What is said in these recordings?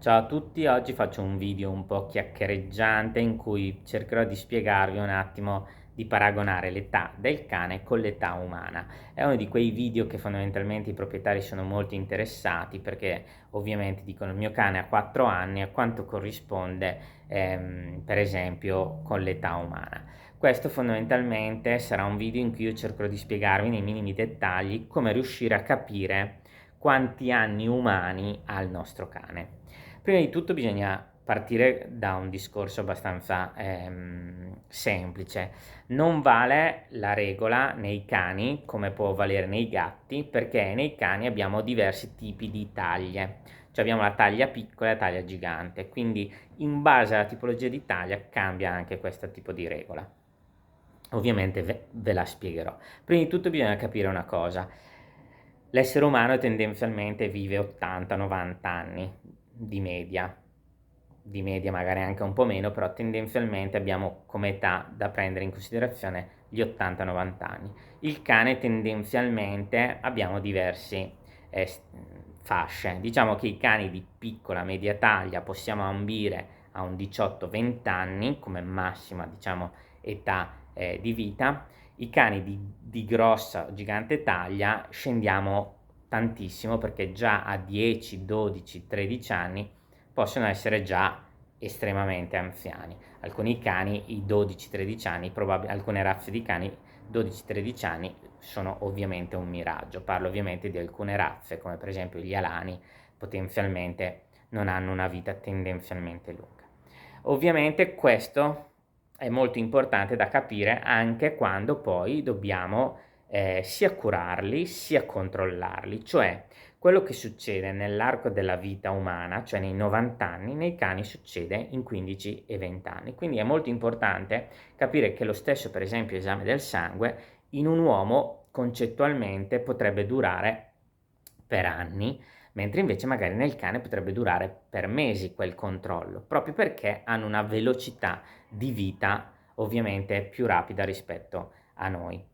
Ciao a tutti, oggi faccio un video un po' chiacchiereggiante in cui cercherò di spiegarvi un attimo di paragonare l'età del cane con l'età umana. È uno di quei video che fondamentalmente i proprietari sono molto interessati perché ovviamente dicono il mio cane ha 4 anni, a quanto corrisponde per esempio con l'età umana. Questo fondamentalmente sarà un video in cui io cercherò di spiegarvi nei minimi dettagli come riuscire a capire quanti anni umani ha il nostro cane. Prima di tutto bisogna partire da un discorso abbastanza semplice. Non vale la regola nei cani come può valere nei gatti, perché nei cani abbiamo diversi tipi di taglie. Cioè abbiamo la taglia piccola e la taglia gigante, quindi in base alla tipologia di taglia cambia anche questo tipo di regola. Ovviamente ve la spiegherò. Prima di tutto bisogna capire una cosa. L'essere umano tendenzialmente vive 80-90 anni di media magari anche un po' meno, però tendenzialmente abbiamo come età da prendere in considerazione gli 80-90 anni. Il cane tendenzialmente abbiamo diverse fasce. Diciamo che i cani di piccola media taglia possiamo ambire a un 18-20 anni come massima, diciamo, età di vita. I cani di grossa gigante taglia scendiamo tantissimo perché già a 10, 12, 13 anni possono essere già estremamente anziani. Alcuni cani, i 12-13 anni, alcune razze di cani 12-13 anni sono ovviamente un miraggio. Parlo ovviamente di alcune razze come per esempio gli alani, potenzialmente non hanno una vita tendenzialmente lunga. Ovviamente questo è molto importante da capire anche quando poi dobbiamo sia curarli sia controllarli, cioè quello che succede nell'arco della vita umana, cioè nei 90 anni, nei cani succede in 15 e 20 anni. Quindi è molto importante capire che lo stesso, per esempio, esame del sangue in un uomo concettualmente potrebbe durare per anni, mentre invece magari nel cane potrebbe durare per mesi quel controllo, proprio perché hanno una velocità di vita ovviamente più rapida rispetto a noi.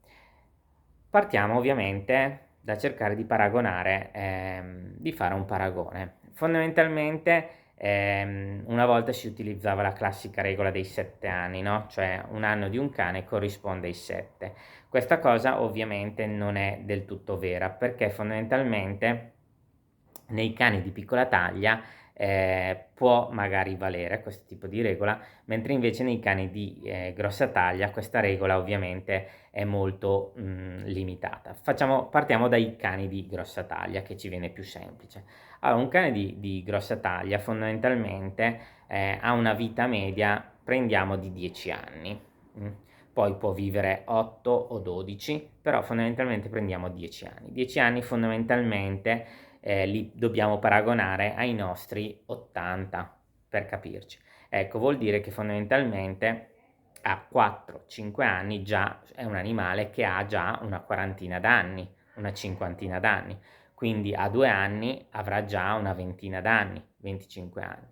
Partiamo ovviamente da cercare di paragonare, di fare un paragone. Fondamentalmente una volta si utilizzava la classica regola dei 7 anni, no? Cioè un anno di un cane corrisponde ai 7. Questa cosa ovviamente non è del tutto vera perché fondamentalmente nei cani di piccola taglia può magari valere questo tipo di regola, mentre invece nei cani di grossa taglia questa regola ovviamente è molto limitata. Partiamo dai cani di grossa taglia che ci viene più semplice. Allora, un cane di grossa taglia fondamentalmente ha una vita media, prendiamo di 10 anni. Poi può vivere 8 o 12, però fondamentalmente prendiamo 10 anni. 10 anni fondamentalmente li dobbiamo paragonare ai nostri 80 per capirci. Ecco, vuol dire che fondamentalmente a 4-5 anni già è un animale che ha già una quarantina d'anni, una cinquantina d'anni, quindi a 2 anni avrà già una ventina d'anni, 25 anni.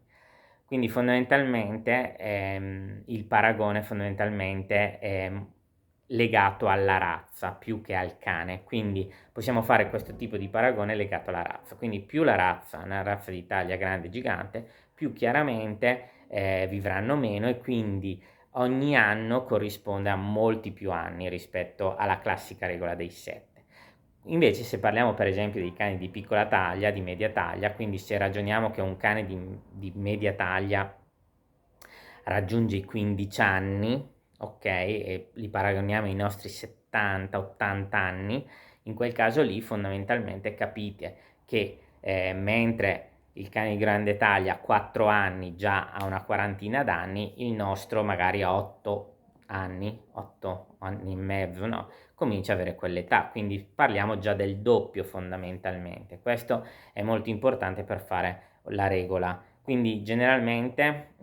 Quindi fondamentalmente il paragone fondamentalmente è legato alla razza più che al cane, quindi possiamo fare questo tipo di paragone legato alla razza, quindi più la razza è una razza di taglia grande e gigante, più chiaramente vivranno meno e quindi ogni anno corrisponde a molti più anni rispetto alla classica regola dei 7. Invece se parliamo per esempio dei cani di piccola taglia, di media taglia, quindi se ragioniamo che un cane di media taglia raggiunge i 15 anni, ok, e li paragoniamo ai nostri 70-80 anni, in quel caso lì fondamentalmente capite che mentre il cane di grande taglia a 4 anni già ha una quarantina d'anni, il nostro magari a 8 anni e mezzo, no? Comincia a avere quell'età, quindi parliamo già del doppio fondamentalmente. Questo è molto importante per fare la regola. Quindi generalmente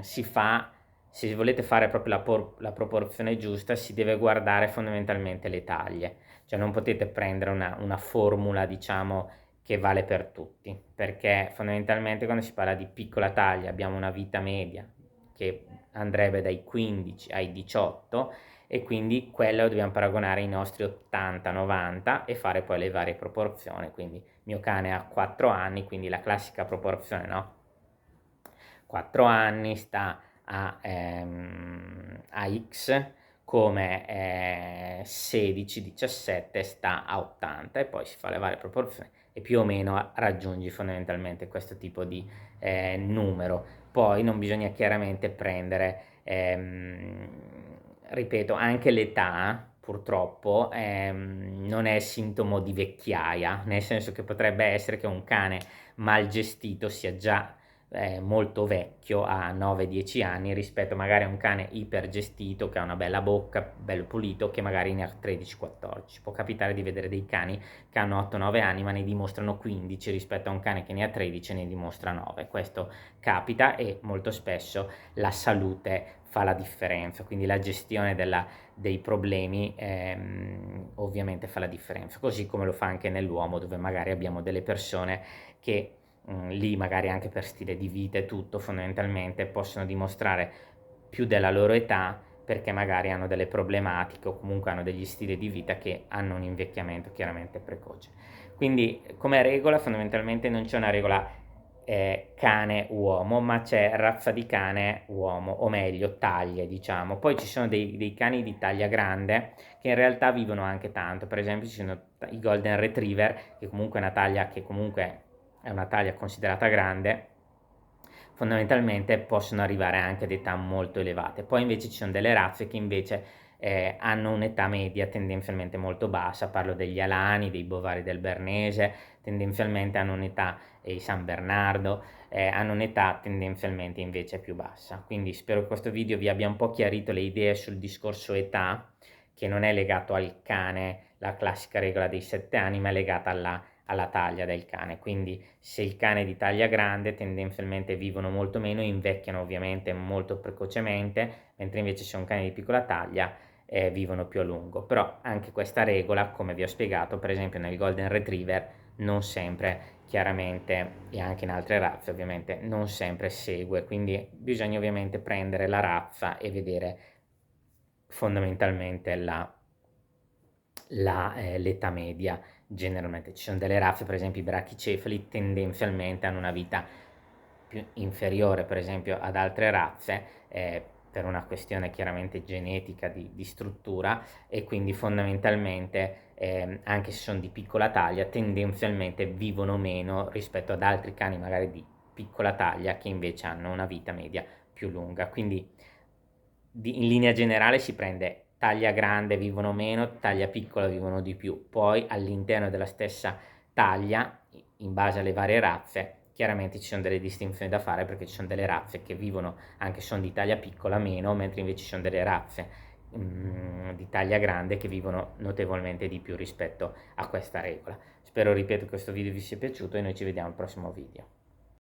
si fa, se volete fare proprio la proporzione giusta, si deve guardare fondamentalmente le taglie, cioè non potete prendere una formula, diciamo, che vale per tutti, perché fondamentalmente quando si parla di piccola taglia abbiamo una vita media che andrebbe dai 15 ai 18 e quindi quello dobbiamo paragonare ai nostri 80-90 e fare poi le varie proporzioni, quindi mio cane ha 4 anni, quindi la classica proporzione, no? 4 anni sta a X, come 16-17 sta a 80, e poi si fa le varie proporzioni e più o meno raggiungi fondamentalmente questo tipo di numero. Poi non bisogna chiaramente prendere, ripeto, anche l'età purtroppo non è sintomo di vecchiaia, nel senso che potrebbe essere che un cane mal gestito sia già molto vecchio a 9-10 anni, rispetto magari a un cane ipergestito che ha una bella bocca, bello pulito, che magari ne ha 13-14. Può capitare di vedere dei cani che hanno 8-9 anni ma ne dimostrano 15, rispetto a un cane che ne ha 13 e ne dimostra 9. Questo capita, e molto spesso la salute fa la differenza, quindi la gestione dei problemi ovviamente fa la differenza, così come lo fa anche nell'uomo, dove magari abbiamo delle persone che lì magari anche per stile di vita e tutto fondamentalmente possono dimostrare più della loro età, perché magari hanno delle problematiche o comunque hanno degli stili di vita che hanno un invecchiamento chiaramente precoce. Quindi come regola fondamentalmente non c'è una regola cane-uomo, ma c'è razza di cane-uomo, o meglio taglie, diciamo. Poi ci sono dei cani di taglia grande che in realtà vivono anche tanto. Per esempio ci sono i Golden Retriever, che comunque è una taglia che comunque è una taglia considerata grande, fondamentalmente possono arrivare anche ad età molto elevate. Poi invece ci sono delle razze che invece hanno un'età media tendenzialmente molto bassa, parlo degli alani, dei bovari del Bernese, tendenzialmente hanno un'età, i San Bernardo, hanno un'età tendenzialmente invece più bassa. Quindi spero che questo video vi abbia un po' chiarito le idee sul discorso età, che non è legato al cane, la classica regola dei 7 anni, ma è legata alla taglia del cane. Quindi se il cane è di taglia grande tendenzialmente vivono molto meno, invecchiano ovviamente molto precocemente, mentre invece se è un cane di piccola taglia vivono più a lungo. Però anche questa regola, come vi ho spiegato, per esempio nel Golden Retriever non sempre chiaramente, e anche in altre razze ovviamente, non sempre segue, quindi bisogna ovviamente prendere la razza e vedere fondamentalmente l'età media. Generalmente ci sono delle razze, per esempio i brachicefali tendenzialmente hanno una vita più inferiore per esempio ad altre razze, per una questione chiaramente genetica di struttura, e quindi fondamentalmente anche se sono di piccola taglia tendenzialmente vivono meno rispetto ad altri cani magari di piccola taglia che invece hanno una vita media più lunga. Quindi in linea generale si prende taglia grande vivono meno, taglia piccola vivono di più. Poi all'interno della stessa taglia, in base alle varie razze, chiaramente ci sono delle distinzioni da fare, perché ci sono delle razze che vivono, anche se sono di taglia piccola, meno, mentre invece ci sono delle razze di taglia grande che vivono notevolmente di più rispetto a questa regola. Spero, ripeto, che questo video vi sia piaciuto e noi ci vediamo al prossimo video.